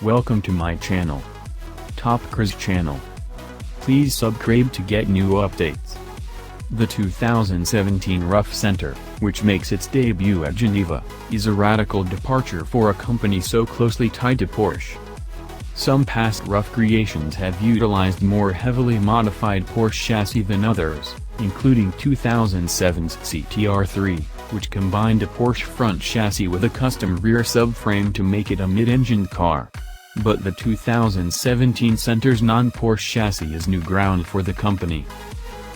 Welcome to my channel, Top Cars channel. Please subscribe to get new updates. The 2017 RUF CTR, which makes its debut at Geneva, is a radical departure for a company so closely tied to Porsche. Some past RUF creations have utilized more heavily modified Porsche chassis than others, including 2007's CTR3, which combined a Porsche front chassis with a custom rear subframe to make it a mid-engined car. But the 2017 CTR's non-Porsche chassis is new ground for the company.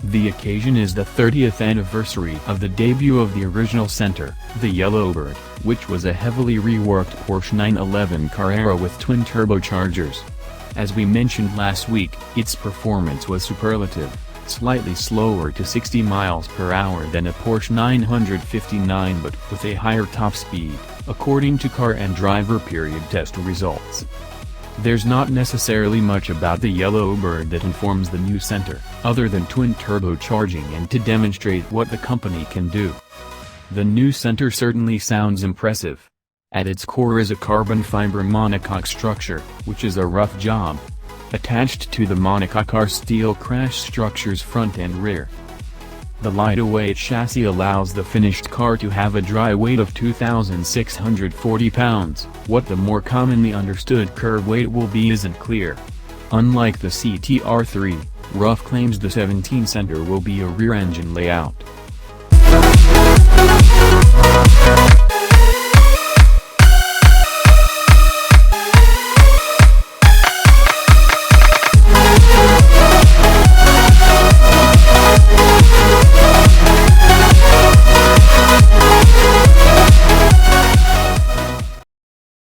The occasion is the 30th anniversary of the debut of the original CTR, the Yellowbird, which was a heavily reworked Porsche 911 Carrera with twin turbochargers. As we mentioned last week, its performance was superlative, slightly slower to 60 miles per hour than a Porsche 959 but with a higher top speed, according to car and driver period test results. There's not necessarily much about the Yellowbird that informs the new CTR, other than twin turbocharging and to demonstrate what the company can do. The new CTR certainly sounds impressive. At its core is a carbon fiber monocoque structure, which is a RUF job. Attached to the monocoque are steel crash structures front and rear. The lightweight chassis allows the finished car to have a dry weight of 2,640 pounds. What the more commonly understood curb weight will be isn't clear. Unlike the CTR3, RUF claims the 17 CTR will be a rear-engine layout.